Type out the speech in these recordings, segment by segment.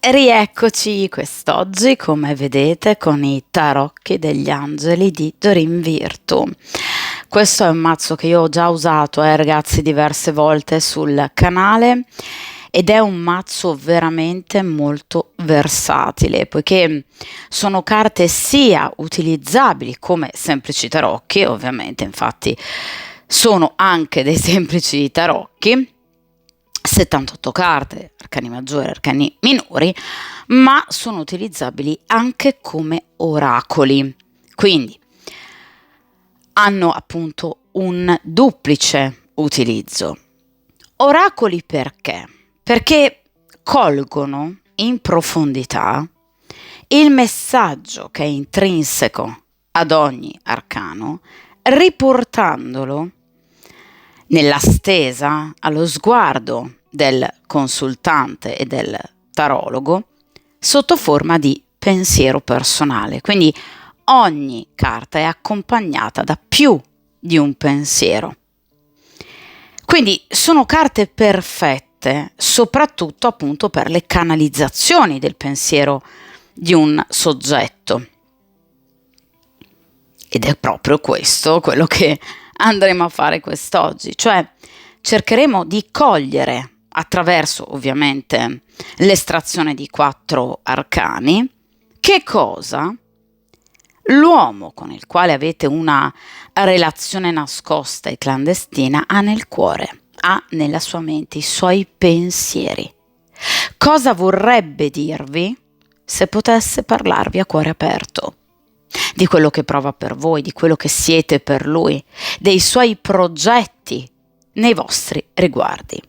Rieccoci quest'oggi, come vedete, con i tarocchi degli angeli di Doreen Virtù. Questo è un mazzo che io ho già usato, ragazzi, diverse volte sul canale ed è un mazzo veramente molto versatile, poiché sono carte sia utilizzabili come semplici tarocchi, ovviamente, infatti sono anche dei semplici tarocchi, 78 carte, arcani maggiori, arcani minori, ma sono utilizzabili anche come oracoli. Quindi hanno appunto un duplice utilizzo. Oracoli perché? Perché colgono in profondità il messaggio che è intrinseco ad ogni arcano, riportandolo nella stesa allo sguardo del consultante e del tarologo sotto forma di pensiero personale. Quindi ogni carta è accompagnata da più di un pensiero. Quindi sono carte perfette, soprattutto appunto per le canalizzazioni del pensiero di un soggetto. Ed è proprio questo quello che andremo a fare quest'oggi, cioè cercheremo di cogliere attraverso ovviamente l'estrazione di 4 arcani che cosa l'uomo con il quale avete una relazione nascosta e clandestina ha nel cuore, ha nella sua mente i suoi pensieri. Cosa vorrebbe dirvi se potesse parlarvi a cuore aperto? Di quello che prova per voi, di quello che siete per lui, dei suoi progetti nei vostri riguardi.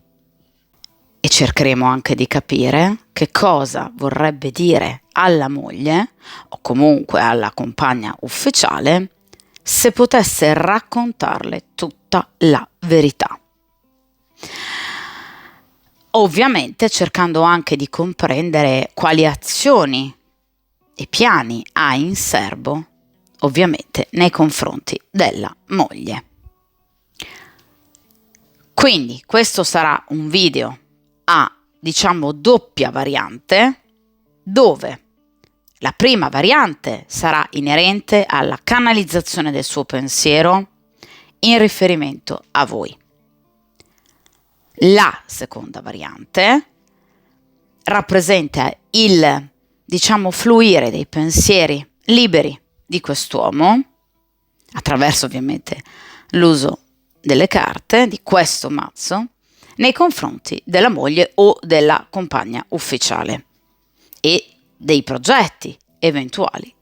E cercheremo anche di capire che cosa vorrebbe dire alla moglie o comunque alla compagna ufficiale se potesse raccontarle tutta la verità. Ovviamente cercando anche di comprendere quali azioni e piani ha in serbo, ovviamente nei confronti della moglie. Quindi questo sarà un video a, diciamo, doppia variante, dove la prima variante sarà inerente alla canalizzazione del suo pensiero in riferimento a voi. La seconda variante rappresenta il, diciamo, fluire dei pensieri liberi di quest'uomo, attraverso ovviamente l'uso delle carte di questo mazzo, nei confronti della moglie o della compagna ufficiale e dei progetti eventuali,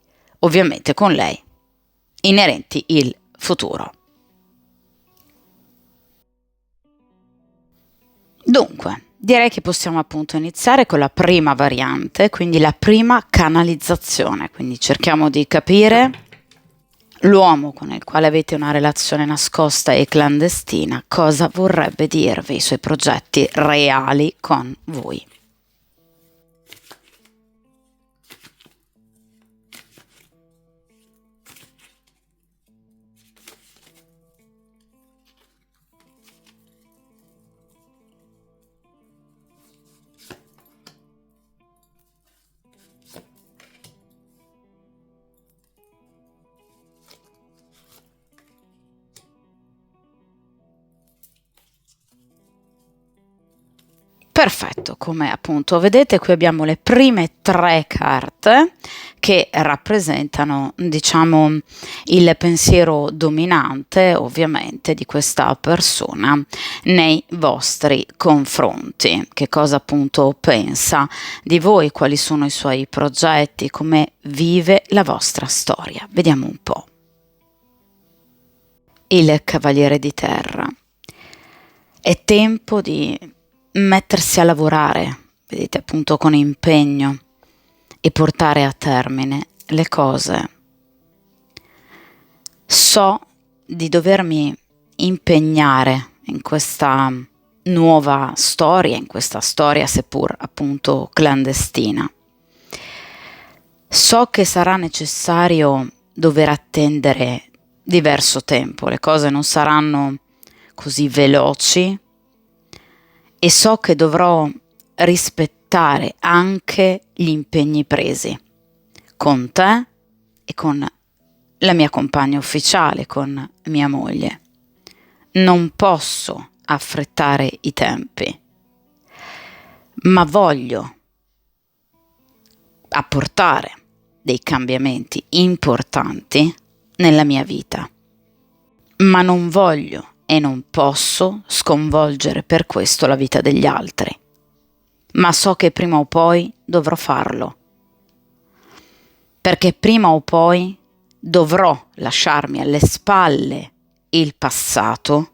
ovviamente con lei, inerenti il futuro. Dunque, direi che possiamo appunto iniziare con la prima variante, quindi la prima canalizzazione. Quindi cerchiamo di capire l'uomo con il quale avete una relazione nascosta e clandestina, cosa vorrebbe dirvi, i suoi progetti reali con voi. Perfetto, come appunto vedete qui abbiamo le prime 3 carte che rappresentano, diciamo, il pensiero dominante ovviamente di questa persona nei vostri confronti. Che cosa appunto pensa di voi, quali sono i suoi progetti, come vive la vostra storia. Vediamo un po'. Il Cavaliere di Terra. È tempo di mettersi a lavorare, vedete appunto con impegno e portare a termine le cose. So di dovermi impegnare in questa nuova storia, in questa storia seppur appunto clandestina. So che sarà necessario dover attendere diverso tempo, le cose non saranno così veloci e so che dovrò rispettare rispettare anche gli impegni presi con te e con la mia compagna ufficiale, con mia moglie. Non posso affrettare i tempi, ma voglio apportare dei cambiamenti importanti nella mia vita, ma non voglio e non posso sconvolgere per questo la vita degli altri, ma so che prima o poi dovrò farlo, perché prima o poi dovrò lasciarmi alle spalle il passato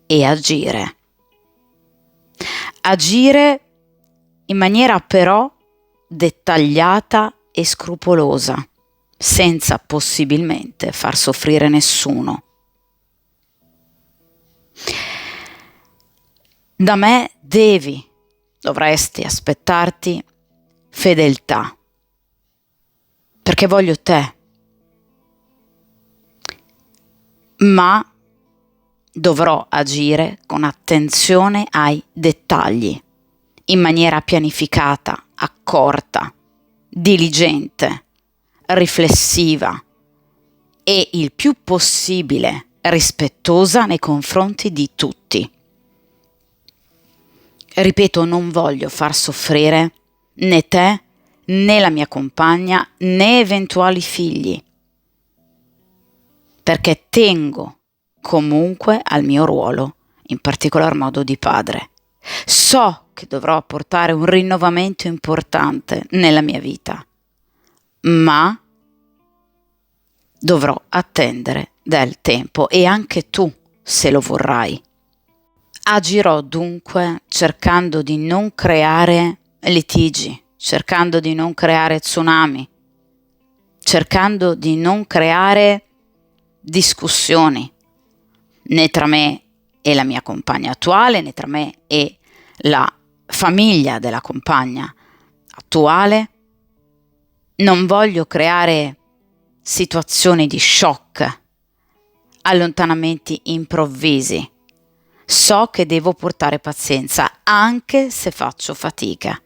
e agire. Agire in maniera però dettagliata e scrupolosa, senza possibilmente far soffrire nessuno. Da me dovresti aspettarti fedeltà, perché voglio te, ma dovrò agire con attenzione ai dettagli, in maniera pianificata, accorta, diligente, riflessiva e il più possibile rispettosa nei confronti di tutti. Ripeto, non voglio far soffrire né te, né la mia compagna, né eventuali figli, perché tengo comunque al mio ruolo, in particolar modo di padre. So che dovrò apportare un rinnovamento importante nella mia vita, ma dovrò attendere del tempo e anche tu, se lo vorrai. Agirò dunque cercando di non creare litigi, cercando di non creare tsunami, cercando di non creare discussioni, né tra me e la mia compagna attuale, né tra me e la famiglia della compagna attuale. Non voglio creare situazioni di shock, allontanamenti improvvisi. So che devo portare pazienza, anche se faccio fatica,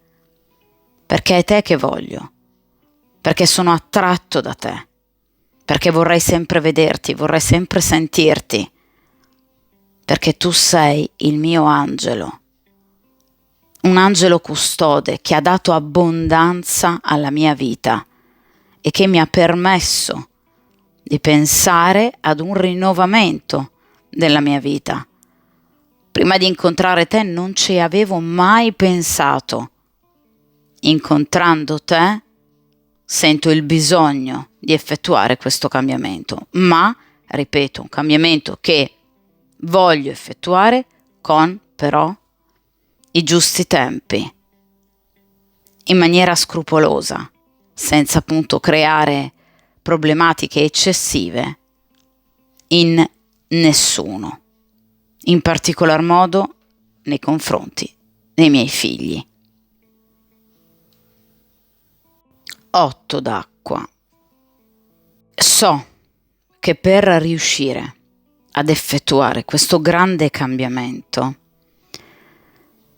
perché è te che voglio, perché sono attratto da te, perché vorrei sempre vederti, vorrei sempre sentirti, perché tu sei il mio angelo, un angelo custode che ha dato abbondanza alla mia vita e che mi ha permesso di pensare ad un rinnovamento della mia vita. Prima di incontrare te non ci avevo mai pensato. Incontrando te sento il bisogno di effettuare questo cambiamento, ma, ripeto, un cambiamento che voglio effettuare con però i giusti tempi, in maniera scrupolosa, senza appunto creare problematiche eccessive in nessuno, in particolar modo nei confronti dei miei figli. 8 d'acqua. So che per riuscire ad effettuare questo grande cambiamento,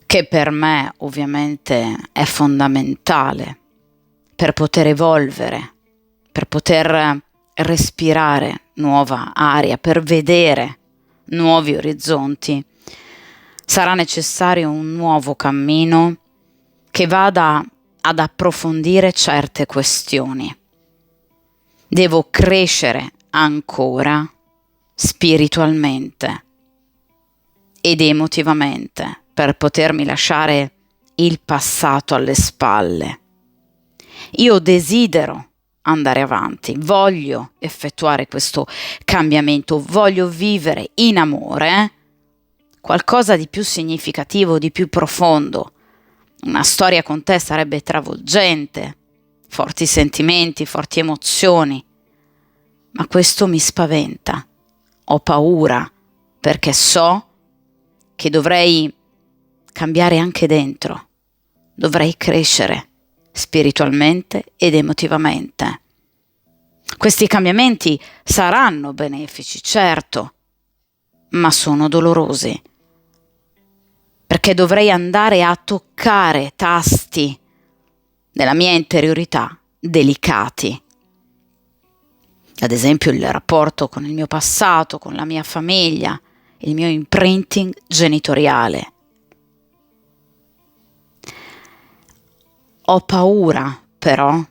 che per me ovviamente è fondamentale per poter evolvere, per poter respirare nuova aria, per vedere nuovi orizzonti, sarà necessario un nuovo cammino che vada ad approfondire certe questioni. Devo crescere ancora spiritualmente ed emotivamente per potermi lasciare il passato alle spalle. Io desidero andare avanti, voglio effettuare questo cambiamento, voglio vivere in amore qualcosa di più significativo, di più profondo. Una storia con te sarebbe travolgente, forti sentimenti, forti emozioni, ma questo mi spaventa. Ho paura perché so che dovrei cambiare anche dentro, dovrei crescere spiritualmente ed emotivamente. Questi cambiamenti saranno benefici, certo, ma sono dolorosi. perché dovrei andare a toccare tasti della mia interiorità delicati. Ad esempio il rapporto con il mio passato, con la mia famiglia, il mio imprinting genitoriale. Ho paura, però,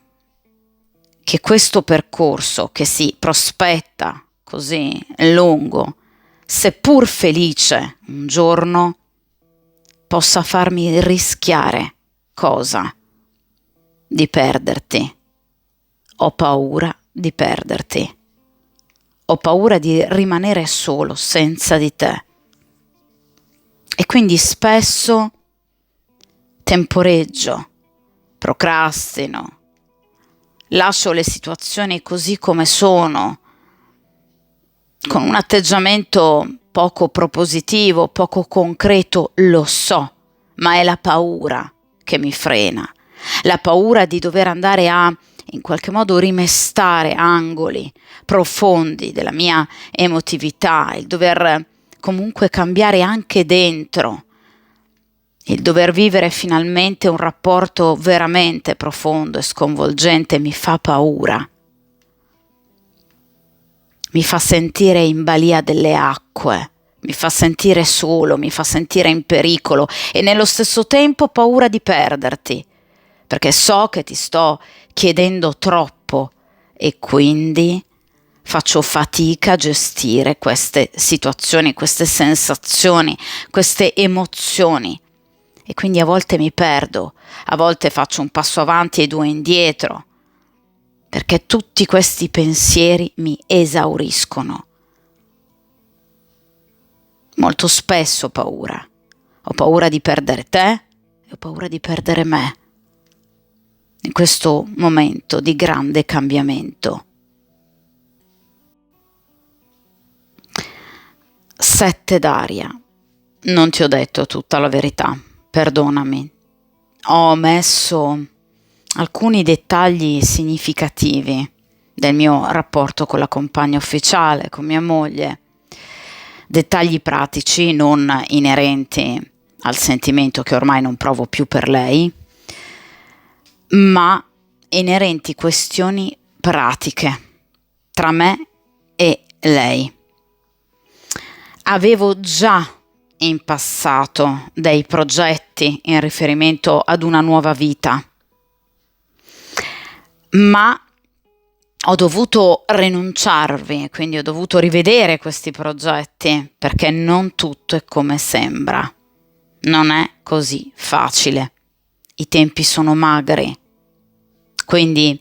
che questo percorso, che si prospetta così lungo, seppur felice, un giorno possa farmi rischiare cosa? Di perderti. Ho paura di perderti. Ho paura di rimanere solo senza di te. E quindi spesso temporeggio, procrastino, lascio le situazioni così come sono, con un atteggiamento poco propositivo, poco concreto, lo so, ma è la paura che mi frena, la paura di dover andare a, in qualche modo, rimestare angoli profondi della mia emotività, il dover comunque cambiare anche dentro, il dover vivere finalmente un rapporto veramente profondo e sconvolgente mi fa paura. Mi fa sentire in balia delle acque, mi fa sentire solo, mi fa sentire in pericolo e nello stesso tempo paura di perderti, perché so che ti sto chiedendo troppo e quindi faccio fatica a gestire queste situazioni, queste sensazioni, queste emozioni. E quindi a volte mi perdo, a volte faccio un passo avanti e due indietro, perché tutti questi pensieri mi esauriscono. Molto spesso ho paura di perdere te e ho paura di perdere me, in questo momento di grande cambiamento. 7 d'aria. Non ti ho detto tutta la verità. Perdonami, ho omesso alcuni dettagli significativi del mio rapporto con la compagna ufficiale, con mia moglie, dettagli pratici non inerenti al sentimento che ormai non provo più per lei, ma inerenti questioni pratiche tra me e lei. Avevo già in passato dei progetti in riferimento ad una nuova vita, ma ho dovuto rinunciarvi, quindi ho dovuto rivedere questi progetti perché non tutto è come sembra, non è così facile, i tempi sono magri, quindi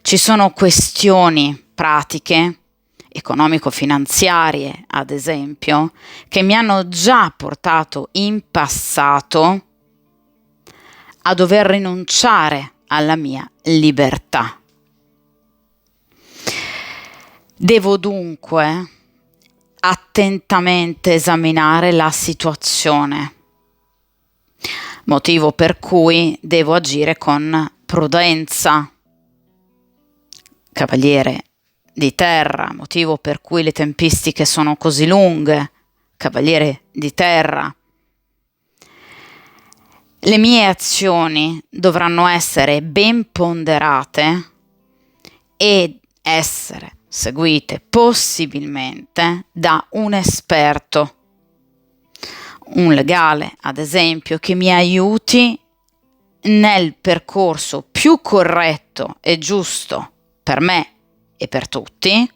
ci sono questioni pratiche economico-finanziarie, ad esempio, che mi hanno già portato in passato a dover rinunciare alla mia libertà. Devo dunque attentamente esaminare la situazione, motivo per cui devo agire con prudenza. Cavaliere di terra, motivo per cui le tempistiche sono così lunghe, cavaliere di terra. Le mie azioni dovranno essere ben ponderate ed essere seguite possibilmente da un esperto, un legale, ad esempio, che mi aiuti nel percorso più corretto e giusto per me e per tutti,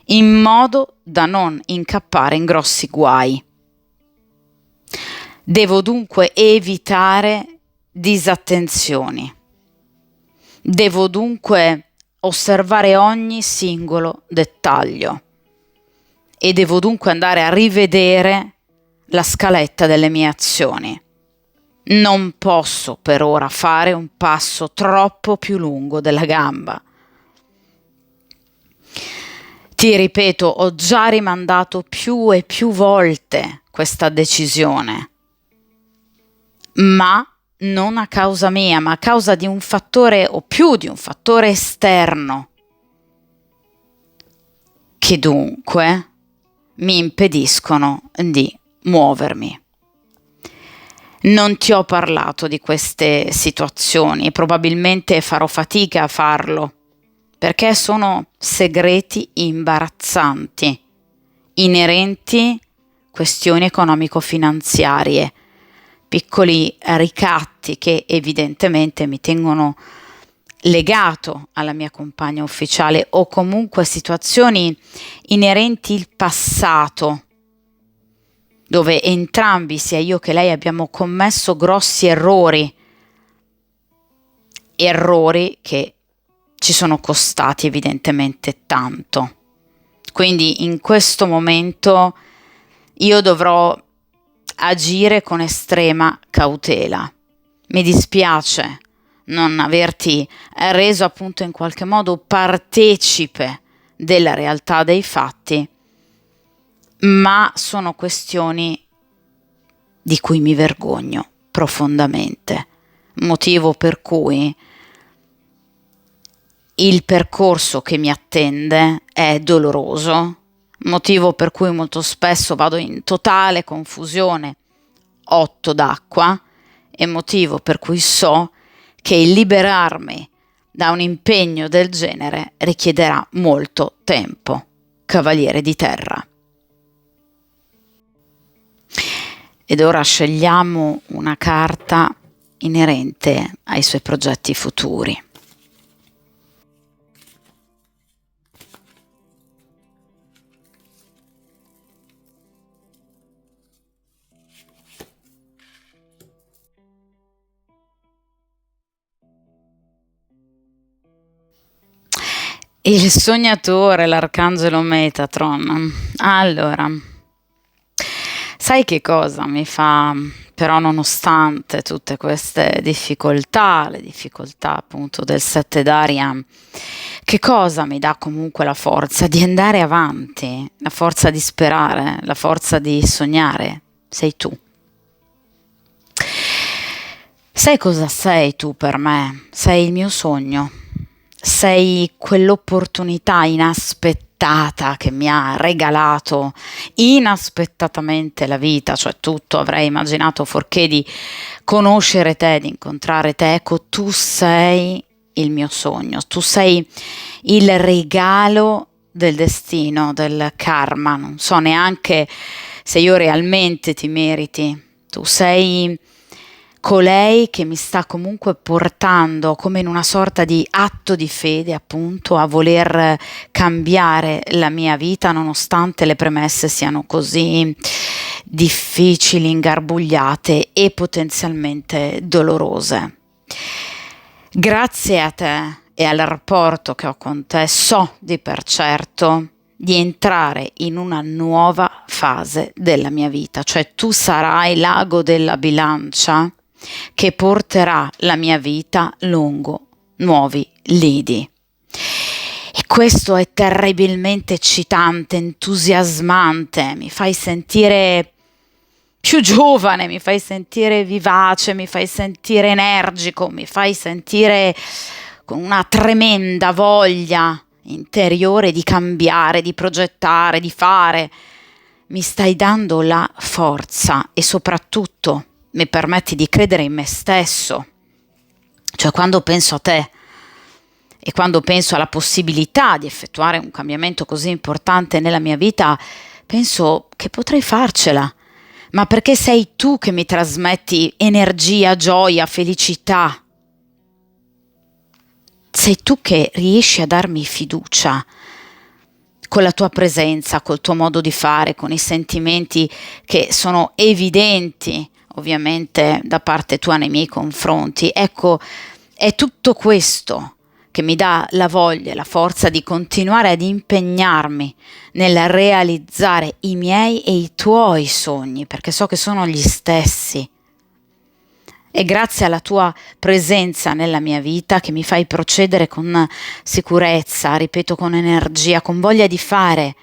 in modo da non incappare in grossi guai. Devo dunque evitare disattenzioni. Devo dunque osservare ogni singolo dettaglio e devo dunque andare a rivedere la scaletta delle mie azioni. Non posso per ora fare un passo troppo più lungo della gamba. Ti ripeto, ho già rimandato più e più volte questa decisione, ma non a causa mia, ma a causa di un fattore o più di un fattore esterno, che dunque mi impediscono di muovermi. Non ti ho parlato di queste situazioni e probabilmente farò fatica a farlo, perché sono segreti imbarazzanti, inerenti questioni economico-finanziarie, piccoli ricatti che evidentemente mi tengono legato alla mia compagna ufficiale, o comunque situazioni inerenti il passato, dove entrambi, sia io che lei, abbiamo commesso grossi errori che ci sono costati evidentemente tanto. Quindi in questo momento io dovrò agire con estrema cautela. Mi dispiace non averti reso appunto in qualche modo partecipe della realtà dei fatti, ma sono questioni di cui mi vergogno profondamente, motivo per cui il percorso che mi attende è doloroso, motivo per cui molto spesso vado in totale confusione, otto d'acqua, e motivo per cui so che il liberarmi da un impegno del genere richiederà molto tempo. Cavaliere di Terra. Ed ora scegliamo una carta inerente ai suoi progetti futuri. Il sognatore, l'arcangelo Metatron. Allora, sai che cosa mi fa, però, nonostante tutte queste difficoltà, le difficoltà appunto del sette d'aria, che cosa mi dà comunque la forza di andare avanti, la forza di sperare, la forza di sognare? Sei tu. Sai cosa sei tu per me? Sei il mio sogno. Sei quell'opportunità inaspettata che mi ha regalato inaspettatamente la vita, cioè tutto avrei immaginato fuorché di conoscere te, di incontrare te. Ecco, tu sei il mio sogno, tu sei il regalo del destino, del karma. Non so neanche se io realmente ti meriti. Tu sei colei che mi sta comunque portando, come in una sorta di atto di fede, appunto, a voler cambiare la mia vita, nonostante le premesse siano così difficili, ingarbugliate e potenzialmente dolorose. Grazie a te e al rapporto che ho con te, so di per certo di entrare in una nuova fase della mia vita, cioè tu sarai l'ago della bilancia che porterà la mia vita lungo nuovi lidi. E questo è terribilmente eccitante, entusiasmante, mi fai sentire più giovane, mi fai sentire vivace, mi fai sentire energico, mi fai sentire con una tremenda voglia interiore di cambiare, di progettare, di fare. Mi stai dando la forza e soprattutto mi permetti di credere in me stesso. Cioè, quando penso a te e quando penso alla possibilità di effettuare un cambiamento così importante nella mia vita, penso che potrei farcela, ma perché sei tu che mi trasmetti energia, gioia, felicità. Sei tu che riesci a darmi fiducia con la tua presenza, col tuo modo di fare, con i sentimenti che sono evidenti ovviamente da parte tua nei miei confronti. Ecco, è tutto questo che mi dà la voglia e la forza di continuare ad impegnarmi nel realizzare i miei e i tuoi sogni, perché so che sono gli stessi. È grazie alla tua presenza nella mia vita che mi fai procedere con sicurezza, ripeto, con energia, con voglia di fare.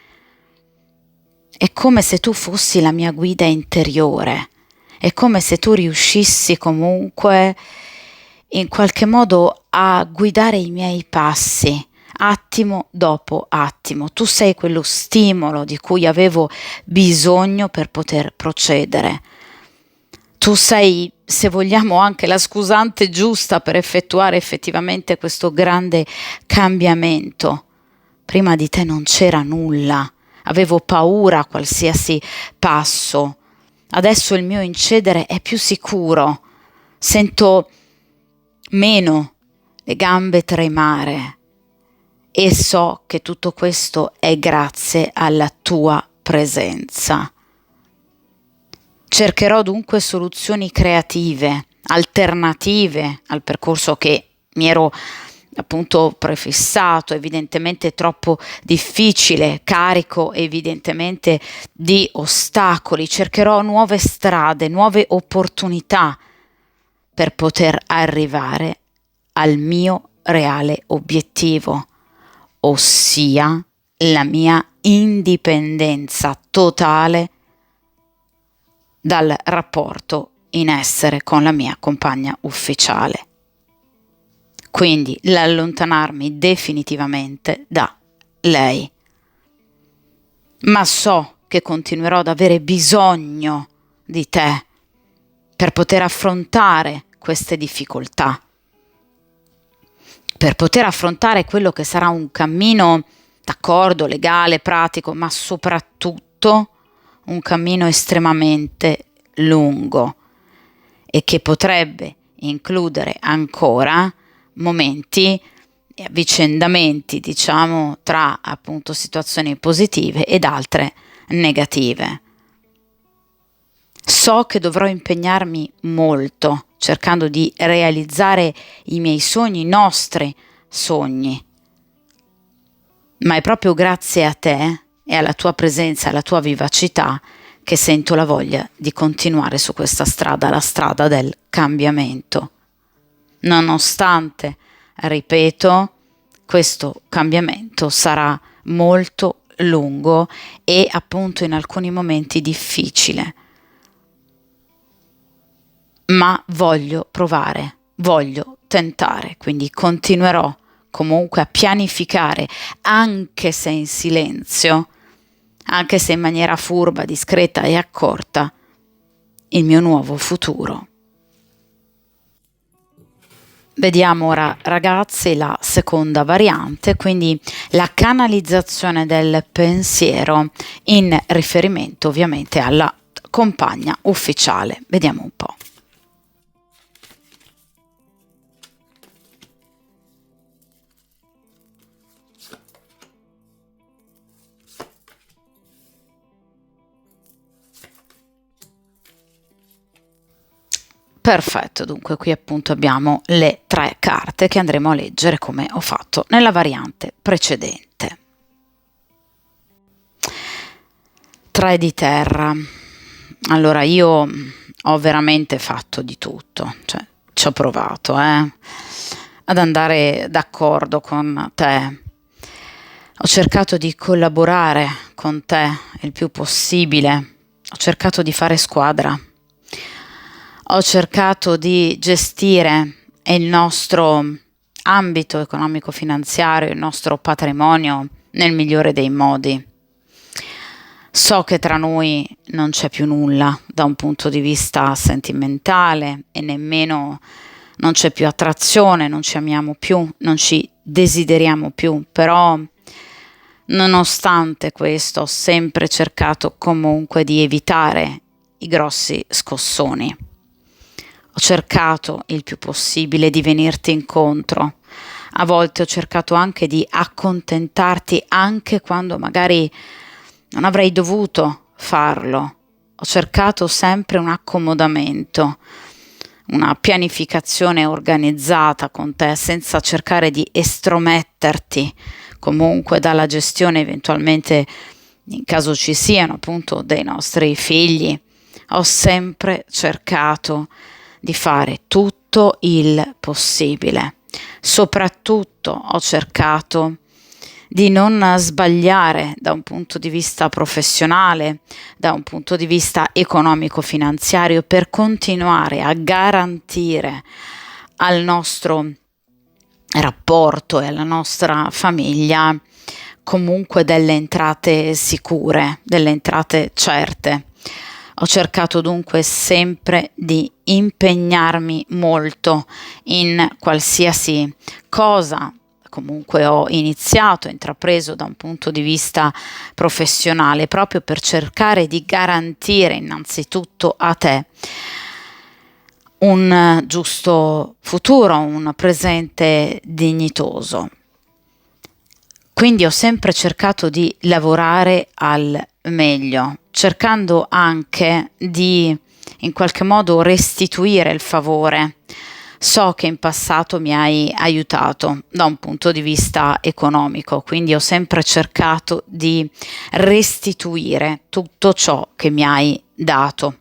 È come se tu fossi la mia guida interiore. È come se tu riuscissi comunque in qualche modo a guidare i miei passi, attimo dopo attimo. Tu sei quello stimolo di cui avevo bisogno per poter procedere. Tu sei se vogliamo anche la scusante giusta per effettuare effettivamente questo grande cambiamento. Prima di te non c'era nulla, avevo paura a qualsiasi passo. Adesso il mio incedere è più sicuro, sento meno le gambe tremare e so che tutto questo è grazie alla tua presenza. Cercherò dunque soluzioni creative, alternative al percorso che mi ero appunto prefissato, evidentemente troppo difficile, carico evidentemente di ostacoli. Cercherò nuove strade, nuove opportunità per poter arrivare al mio reale obiettivo, ossia la mia indipendenza totale dal rapporto in essere con la mia compagna ufficiale. Quindi l'allontanarmi definitivamente da lei. Ma so che continuerò ad avere bisogno di te per poter affrontare queste difficoltà, per poter affrontare quello che sarà un cammino, d'accordo, legale, pratico, ma soprattutto un cammino estremamente lungo e che potrebbe includere ancora momenti e avvicendamenti, diciamo, tra appunto situazioni positive ed altre negative. So che dovrò impegnarmi molto cercando di realizzare i miei sogni, i nostri sogni, ma è proprio grazie a te e alla tua presenza, alla tua vivacità, che sento la voglia di continuare su questa strada, la strada del cambiamento. Nonostante, ripeto, questo cambiamento sarà molto lungo e appunto in alcuni momenti difficile. Ma voglio provare, voglio tentare, quindi continuerò comunque a pianificare, anche se in silenzio, anche se in maniera furba, discreta e accorta, il mio nuovo futuro. Vediamo ora, ragazzi, la seconda variante, quindi la canalizzazione del pensiero in riferimento ovviamente alla compagna ufficiale. Vediamo un po'. Perfetto, dunque qui appunto abbiamo le 3 carte che andremo a leggere come ho fatto nella variante precedente. 3 di terra. Allora io ho veramente fatto di tutto, cioè ci ho provato ad andare d'accordo con te. Ho cercato di collaborare con te il più possibile, ho cercato di fare squadra. Ho cercato di gestire il nostro ambito economico-finanziario, il nostro patrimonio nel migliore dei modi. So che tra noi non c'è più nulla da un punto di vista sentimentale e nemmeno non c'è più attrazione, non ci amiamo più, non ci desideriamo più, però nonostante questo ho sempre cercato comunque di evitare i grossi scossoni. Ho cercato il più possibile di venirti incontro, a volte ho cercato anche di accontentarti anche quando magari non avrei dovuto farlo. Ho cercato sempre un accomodamento, una pianificazione organizzata con te senza cercare di estrometterti comunque dalla gestione eventualmente in caso ci siano appunto dei nostri figli. Ho sempre cercato di fare tutto il possibile. Soprattutto ho cercato di non sbagliare da un punto di vista professionale, da un punto di vista economico-finanziario, per continuare a garantire al nostro rapporto e alla nostra famiglia comunque delle entrate sicure, delle entrate certe. Ho cercato dunque sempre di impegnarmi molto in qualsiasi cosa comunque ho iniziato, intrapreso da un punto di vista professionale, proprio per cercare di garantire innanzitutto a te un giusto futuro, un presente dignitoso. Quindi ho sempre cercato di lavorare al meglio, cercando anche di in qualche modo restituire il favore. So che in passato mi hai aiutato da un punto di vista economico, quindi ho sempre cercato di restituire tutto ciò che mi hai dato.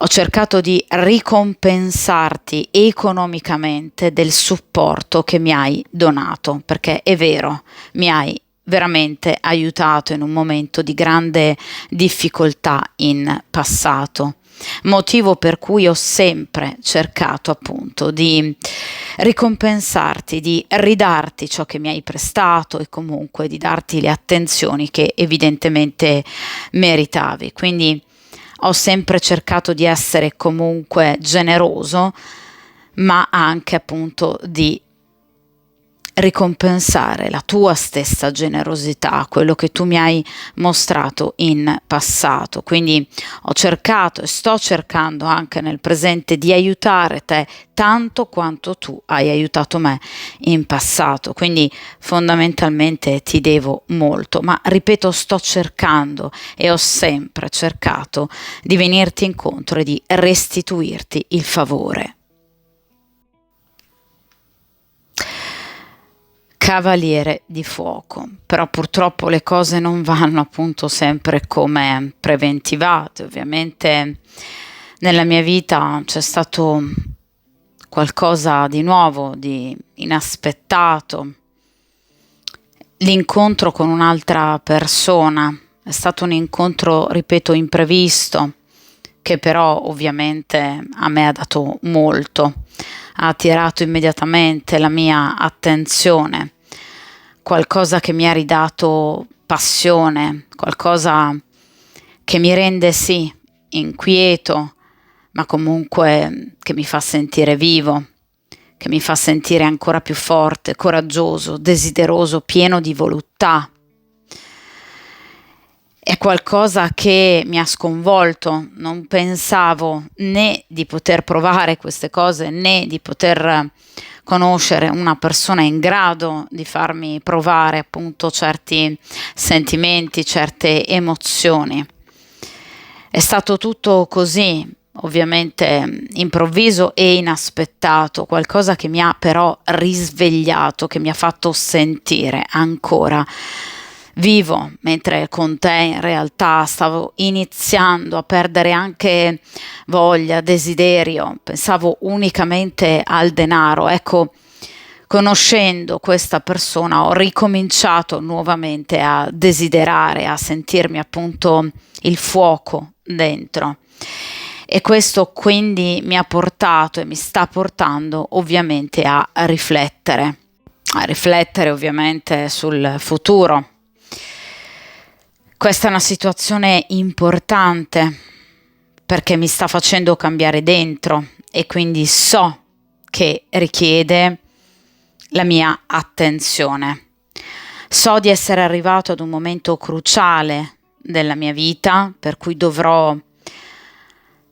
Ho cercato di ricompensarti economicamente del supporto che mi hai donato, perché è vero, mi hai veramente aiutato in un momento di grande difficoltà in passato, motivo per cui ho sempre cercato appunto di ricompensarti, di ridarti ciò che mi hai prestato e comunque di darti le attenzioni che evidentemente meritavi. Quindi ho sempre cercato di essere comunque generoso, ma anche appunto di ricompensare la tua stessa generosità, quello che tu mi hai mostrato in passato. Quindi ho cercato e sto cercando anche nel presente di aiutare te tanto quanto tu hai aiutato me in passato. Quindi fondamentalmente ti devo molto, ma ripeto, sto cercando e ho sempre cercato di venirti incontro e di restituirti il favore. Cavaliere di fuoco, però purtroppo le cose non vanno appunto sempre come preventivate. Ovviamente nella mia vita c'è stato qualcosa di nuovo, di inaspettato, l'incontro con un'altra persona. È stato un incontro, ripeto, imprevisto, che però ovviamente a me ha dato molto, ha attirato immediatamente la mia attenzione, qualcosa che mi ha ridato passione, qualcosa che mi rende sì inquieto, ma comunque che mi fa sentire vivo, che mi fa sentire ancora più forte, coraggioso, desideroso, pieno di voluttà. È qualcosa che mi ha sconvolto, non pensavo né di poter provare queste cose né di poter conoscere una persona in grado di farmi provare appunto certi sentimenti, certe emozioni. È stato tutto così, ovviamente improvviso e inaspettato, qualcosa che mi ha però risvegliato, che mi ha fatto sentire ancora vivo, mentre con te in realtà stavo iniziando a perdere anche voglia, desiderio, pensavo unicamente al denaro. Ecco, conoscendo questa persona ho ricominciato nuovamente a desiderare, a sentirmi appunto il fuoco dentro. E questo quindi mi ha portato e mi sta portando ovviamente a riflettere ovviamente sul futuro. Questa è una situazione importante perché mi sta facendo cambiare dentro e quindi so che richiede la mia attenzione. So di essere arrivato ad un momento cruciale della mia vita per cui dovrò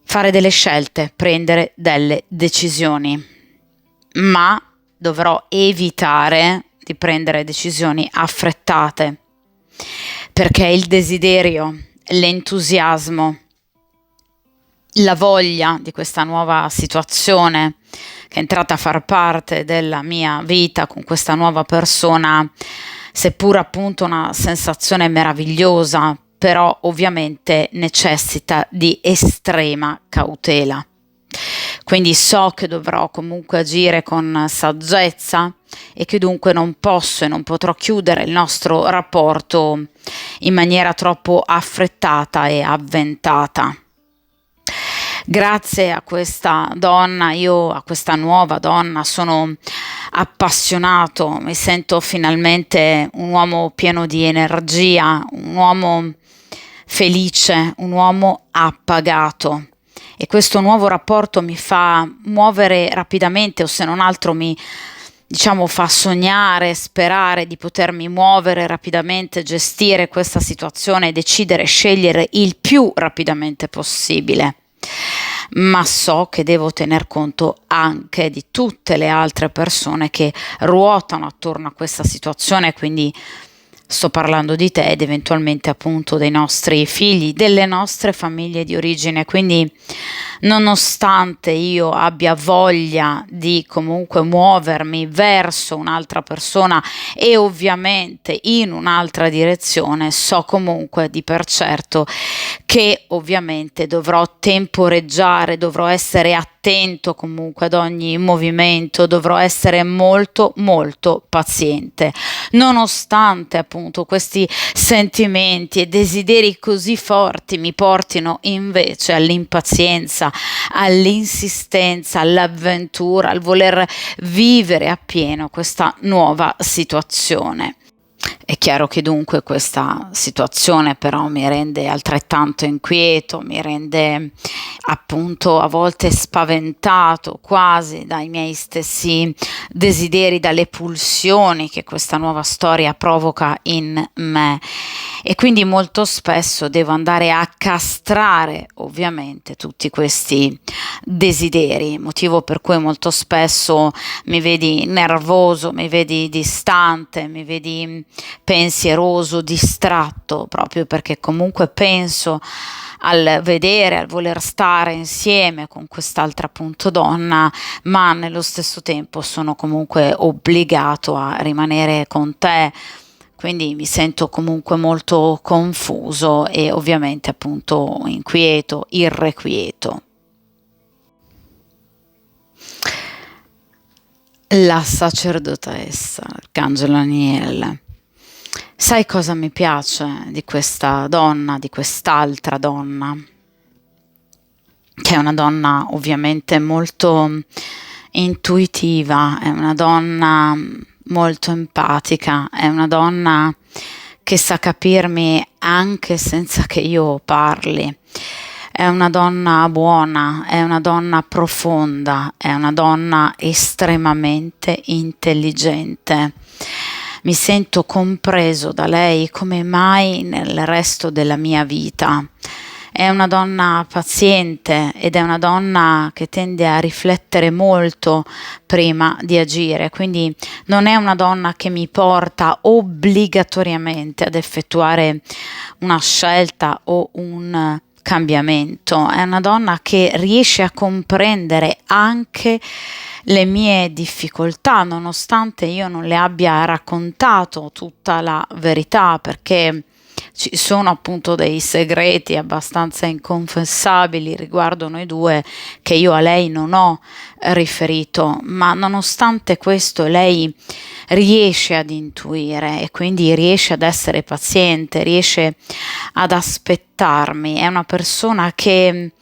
fare delle scelte, prendere delle decisioni, ma dovrò evitare di prendere decisioni affrettate, perché il desiderio, l'entusiasmo, la voglia di questa nuova situazione che è entrata a far parte della mia vita con questa nuova persona, seppur appunto una sensazione meravigliosa, però ovviamente necessita di estrema cautela. Quindi so che dovrò comunque agire con saggezza e che dunque non posso e non potrò chiudere il nostro rapporto in maniera troppo affrettata e avventata. Grazie a questa donna, io a questa nuova donna sono appassionato, mi sento finalmente un uomo pieno di energia, un uomo felice, un uomo appagato. E questo nuovo rapporto mi fa muovere rapidamente, o se non altro mi, diciamo, fa sognare, sperare di potermi muovere rapidamente, gestire questa situazione e decidere, scegliere il più rapidamente possibile. Ma so che devo tener conto anche di tutte le altre persone che ruotano attorno a questa situazione, quindi sto parlando di te ed eventualmente appunto dei nostri figli, delle nostre famiglie di origine. Quindi nonostante io abbia voglia di comunque muovermi verso un'altra persona e ovviamente in un'altra direzione, so comunque di per certo che ovviamente dovrò temporeggiare, dovrò essere attento comunque ad ogni movimento, dovrò essere molto molto paziente, nonostante appunto questi sentimenti e desideri così forti mi portino invece all'impazienza, all'insistenza, all'avventura, al voler vivere appieno questa nuova situazione. È chiaro che dunque questa situazione però mi rende altrettanto inquieto, mi rende appunto a volte spaventato quasi dai miei stessi desideri, dalle pulsioni che questa nuova storia provoca in me. E quindi molto spesso devo andare a castrare ovviamente tutti questi desideri, motivo per cui molto spesso mi vedi nervoso, mi vedi distante, mi vedi pensieroso, distratto, proprio perché comunque penso al vedere, al voler stare insieme con quest'altra appunto donna, ma nello stesso tempo sono comunque obbligato a rimanere con te. Quindi mi sento comunque molto confuso e ovviamente appunto inquieto, irrequieto. La sacerdotessa, Arcangelo Aniele. Sai cosa mi piace di questa donna, di quest'altra donna? Che è una donna ovviamente molto intuitiva, è una donna molto empatica, è una donna che sa capirmi anche senza che io parli. È una donna buona, è una donna profonda, è una donna estremamente intelligente. Mi sento compreso da lei come mai nel resto della mia vita. È una donna paziente ed è una donna che tende a riflettere molto prima di agire, quindi non è una donna che mi porta obbligatoriamente ad effettuare una scelta o un cambiamento, è una donna che riesce a comprendere anche le mie difficoltà, nonostante io non le abbia raccontato tutta la verità, perché ci sono appunto dei segreti abbastanza inconfessabili riguardo noi due che io a lei non ho riferito, ma nonostante questo lei riesce ad intuire e quindi riesce ad essere paziente, riesce ad aspettarmi, è una persona che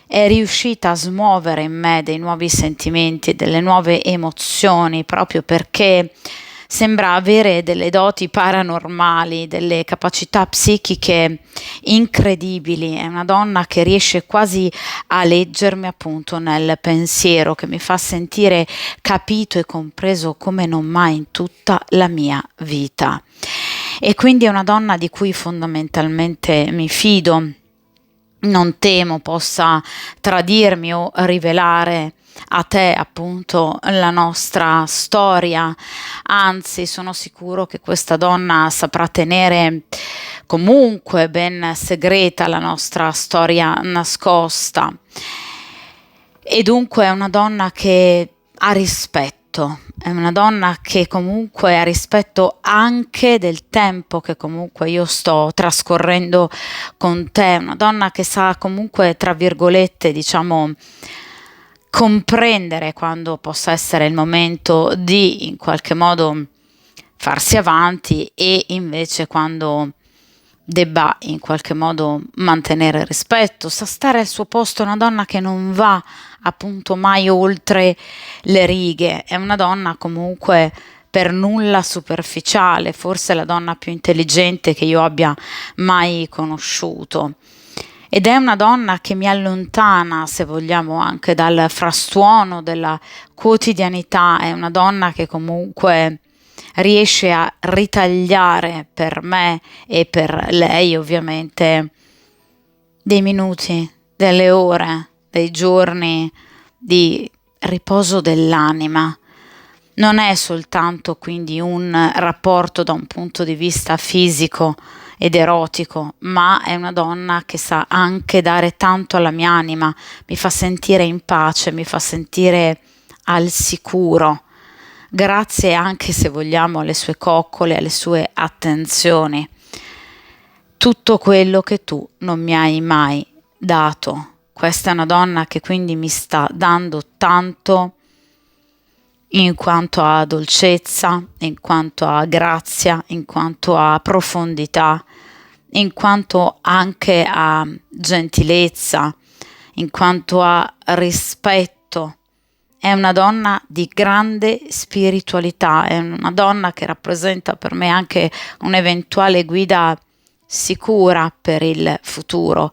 è riuscita a smuovere in me dei nuovi sentimenti, delle nuove emozioni, proprio perché sembra avere delle doti paranormali, delle capacità psichiche incredibili. È una donna che riesce quasi a leggermi appunto nel pensiero, che mi fa sentire capito e compreso come non mai in tutta la mia vita. E quindi è una donna di cui fondamentalmente mi fido. Non temo possa tradirmi o rivelare a te appunto la nostra storia, anzi sono sicuro che questa donna saprà tenere comunque ben segreta la nostra storia nascosta, e dunque è una donna che ha rispetto, è una donna che comunque ha rispetto anche del tempo che comunque io sto trascorrendo con te, una donna che sa comunque, tra virgolette, diciamo, comprendere quando possa essere il momento di in qualche modo farsi avanti e invece quando debba in qualche modo mantenere il rispetto, sa stare al suo posto, è una donna che non va appunto mai oltre le righe, è una donna comunque per nulla superficiale, forse la donna più intelligente che io abbia mai conosciuto. Ed è una donna che mi allontana, se vogliamo, anche dal frastuono della quotidianità, è una donna che comunque riesce a ritagliare per me e per lei ovviamente dei minuti, delle ore, dei giorni di riposo dell'anima. Non è soltanto quindi un rapporto da un punto di vista fisico ed erotico, ma è una donna che sa anche dare tanto alla mia anima, mi fa sentire in pace, mi fa sentire al sicuro, grazie anche, se vogliamo, alle sue coccole, alle sue attenzioni. Tutto quello che tu non mi hai mai dato. Questa è una donna che quindi mi sta dando tanto in quanto a dolcezza, in quanto a grazia, in quanto a profondità, in quanto anche a gentilezza, in quanto a rispetto. È una donna di grande spiritualità, è una donna che rappresenta per me anche un'eventuale guida sicura per il futuro.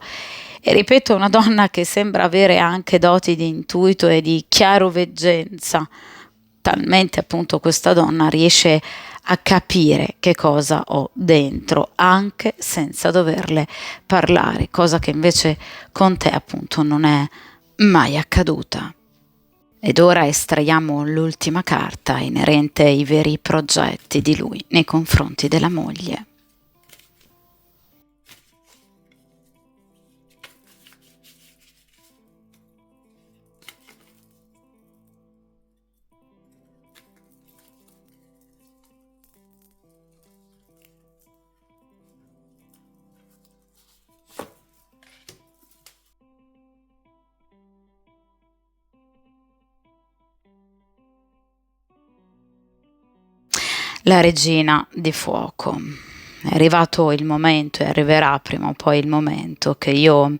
E ripeto, è una donna che sembra avere anche doti di intuito e di chiaroveggenza, talmente appunto questa donna riesce a capire che cosa ho dentro anche senza doverle parlare, cosa che invece con te appunto non è mai accaduta. Ed ora estraiamo l'ultima carta inerente ai veri progetti di lui nei confronti della moglie. La regina di fuoco. È arrivato il momento e arriverà prima o poi il momento che io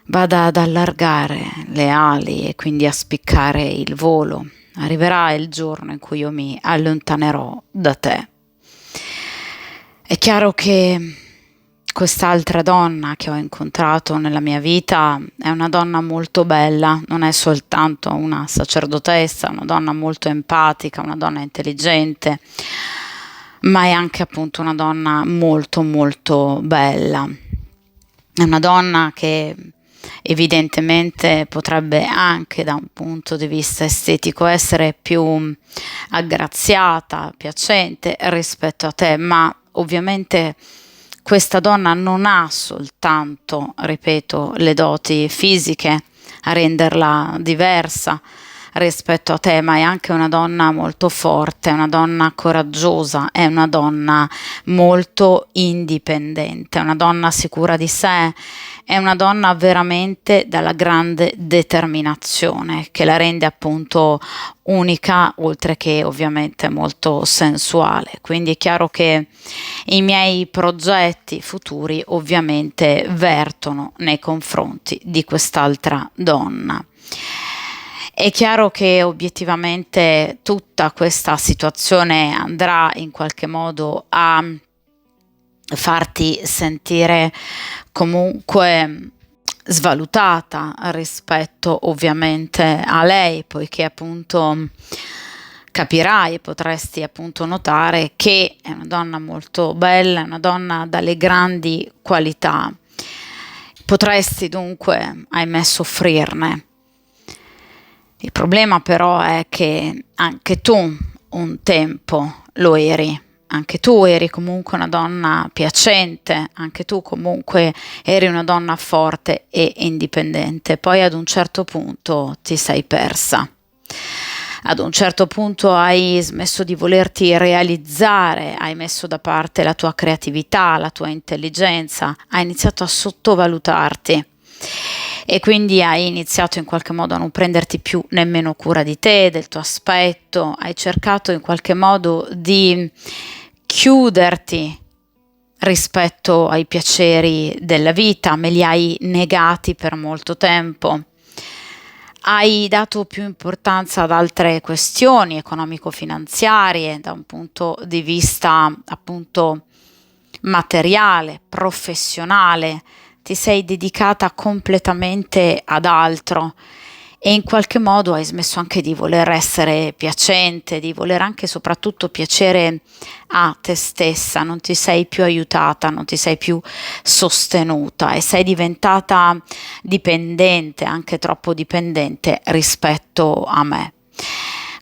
vada ad allargare le ali e quindi a spiccare il volo. Arriverà il giorno in cui io mi allontanerò da te. È chiaro che quest'altra donna che ho incontrato nella mia vita è una donna molto bella, non è soltanto una sacerdotessa, è una donna molto empatica, una donna intelligente, ma è anche appunto una donna molto molto bella. È una donna che evidentemente potrebbe anche da un punto di vista estetico essere più aggraziata, piacente rispetto a te, ma ovviamente questa donna non ha soltanto, ripeto, le doti fisiche a renderla diversa rispetto a te, ma è anche una donna molto forte, è una donna coraggiosa, è una donna molto indipendente, è una donna sicura di sé, è una donna veramente dalla grande determinazione che la rende appunto unica, oltre che ovviamente molto sensuale. Quindi è chiaro che i miei progetti futuri ovviamente vertono nei confronti di quest'altra donna. È chiaro che obiettivamente tutta questa situazione andrà in qualche modo a farti sentire comunque svalutata rispetto ovviamente a lei, poiché appunto capirai e potresti appunto notare che è una donna molto bella, è una donna dalle grandi qualità. Potresti dunque, ahimè, soffrirne. Il problema però è che anche tu un tempo lo eri, anche tu eri comunque una donna piacente, anche tu comunque eri una donna forte e indipendente, poi ad un certo punto ti sei persa. Ad un certo punto hai smesso di volerti realizzare, hai messo da parte la tua creatività, la tua intelligenza, hai iniziato a sottovalutarti. E quindi hai iniziato in qualche modo a non prenderti più nemmeno cura di te, del tuo aspetto, hai cercato in qualche modo di chiuderti rispetto ai piaceri della vita, me li hai negati per molto tempo, Hai dato più importanza ad altre questioni economico-finanziarie da un punto di vista appunto materiale, professionale, ti sei dedicata completamente ad altro e in qualche modo hai smesso anche di voler essere piacente, di voler anche soprattutto piacere a te stessa, non ti sei più aiutata, non ti sei più sostenuta e sei diventata dipendente, anche troppo dipendente rispetto a me.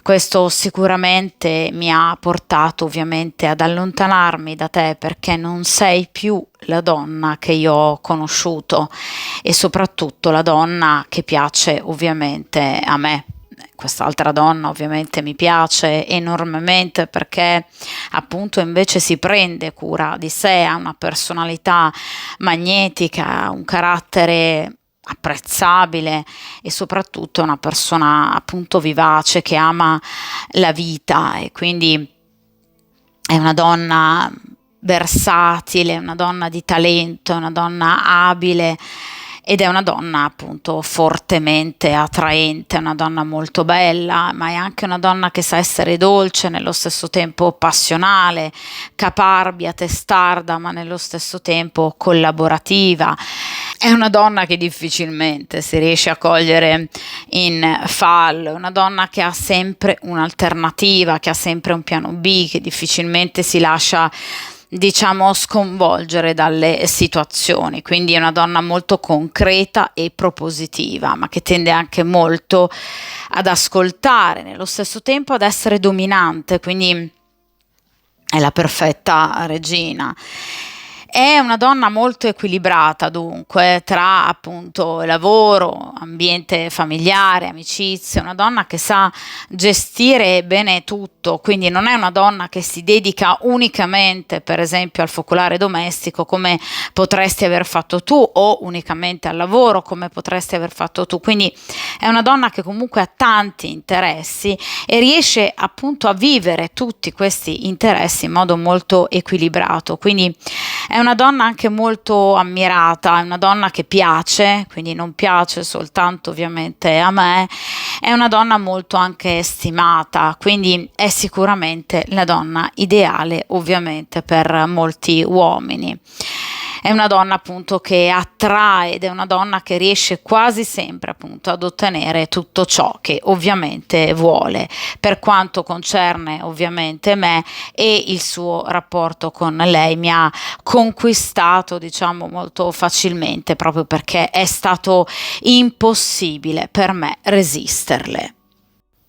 Questo sicuramente mi ha portato ovviamente ad allontanarmi da te perché non sei più la donna che io ho conosciuto e soprattutto la donna che piace ovviamente a me. Quest'altra donna ovviamente mi piace enormemente perché appunto invece si prende cura di sé, ha una personalità magnetica, un carattere apprezzabile e soprattutto è una persona appunto vivace che ama la vita e quindi è una donna versatile, una donna di talento, una donna abile ed è una donna appunto fortemente attraente, una donna molto bella, ma è anche una donna che sa essere dolce, nello stesso tempo passionale, caparbia, testarda, ma nello stesso tempo collaborativa. È una donna che difficilmente si riesce a cogliere in fallo, è una donna che ha sempre un'alternativa, che ha sempre un piano B, che difficilmente si lascia diciamo sconvolgere dalle situazioni, quindi è una donna molto concreta e propositiva, ma che tende anche molto ad ascoltare, nello stesso tempo ad essere dominante, quindi è la perfetta regina. È una donna molto equilibrata dunque tra appunto lavoro, ambiente familiare, amicizie, una donna che sa gestire bene tutto, quindi non è una donna che si dedica unicamente per esempio al focolare domestico come potresti aver fatto tu o unicamente al lavoro come potresti aver fatto tu, quindi è una donna che comunque ha tanti interessi e riesce appunto a vivere tutti questi interessi in modo molto equilibrato, quindi è una donna anche molto ammirata, è una donna che piace, quindi non piace soltanto ovviamente a me, è una donna molto anche stimata, quindi è sicuramente la donna ideale ovviamente per molti uomini. È una donna appunto che attrae ed è una donna che riesce quasi sempre appunto ad ottenere tutto ciò che ovviamente vuole per quanto concerne ovviamente me e il suo rapporto con lei mi ha conquistato diciamo molto facilmente proprio perché è stato impossibile per me resisterle.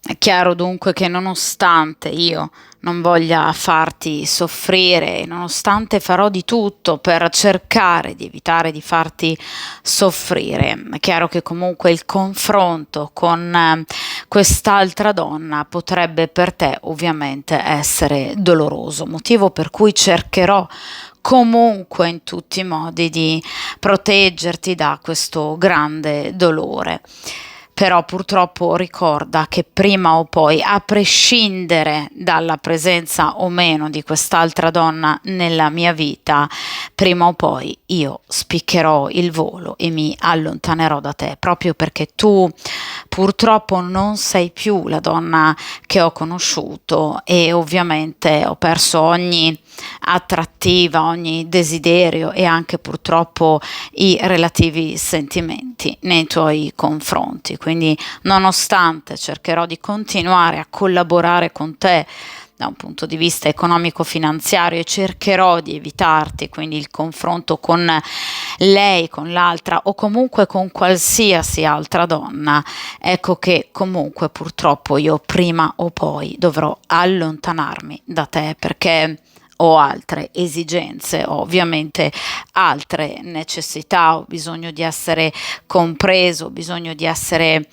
È chiaro dunque che nonostante io non voglia farti soffrire, nonostante farò di tutto per cercare di evitare di farti soffrire, è chiaro che comunque il confronto con quest'altra donna potrebbe per te ovviamente essere doloroso, motivo per cui cercherò comunque in tutti i modi di proteggerti da questo grande dolore. Però purtroppo ricorda che prima o poi, a prescindere dalla presenza o meno di quest'altra donna nella mia vita, prima o poi io spiccherò il volo e mi allontanerò da te, proprio perché tu purtroppo non sei più la donna che ho conosciuto e ovviamente ho perso ogni attrattiva, ogni desiderio e anche purtroppo i relativi sentimenti nei tuoi confronti. Quindi, nonostante cercherò di continuare a collaborare con te da un punto di vista economico-finanziario e cercherò di evitarti quindi il confronto con lei, con l'altra o comunque con qualsiasi altra donna, ecco che comunque purtroppo io prima o poi dovrò allontanarmi da te perché ho altre esigenze, ho ovviamente altre necessità, ho bisogno di essere compreso, ho bisogno di essere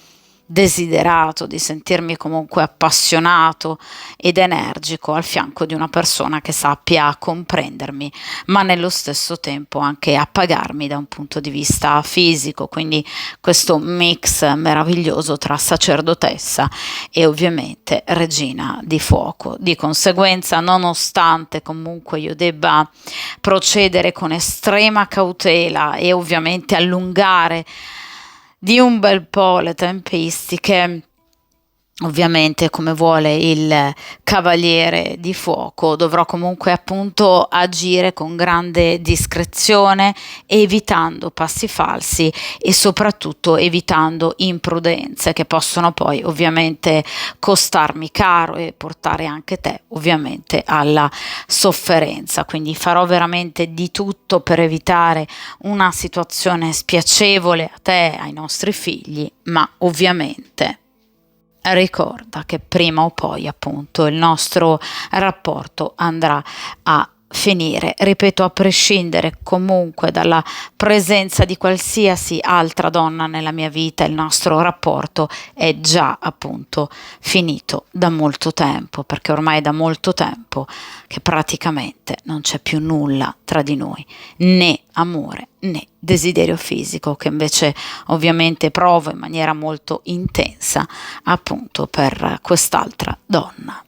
desiderato, di sentirmi comunque appassionato ed energico al fianco di una persona che sappia comprendermi, ma nello stesso tempo anche appagarmi da un punto di vista fisico, quindi questo mix meraviglioso tra sacerdotessa e ovviamente regina di fuoco. Di conseguenza, nonostante comunque io debba procedere con estrema cautela e ovviamente allungare di un bel po' le tempistiche. Ovviamente, come vuole il cavaliere di fuoco, dovrò comunque appunto agire con grande discrezione, evitando passi falsi e soprattutto evitando imprudenze che possono poi ovviamente costarmi caro e portare anche te ovviamente alla sofferenza. Quindi farò veramente di tutto per evitare una situazione spiacevole a te, ai nostri figli, ma ovviamente ricorda che prima o poi appunto il nostro rapporto andrà a finire, ripeto, a prescindere comunque dalla presenza di qualsiasi altra donna nella mia vita, il nostro rapporto è già appunto finito da molto tempo, perché ormai è da molto tempo che praticamente non c'è più nulla tra di noi, né amore né desiderio fisico, che invece ovviamente provo in maniera molto intensa appunto per quest'altra donna.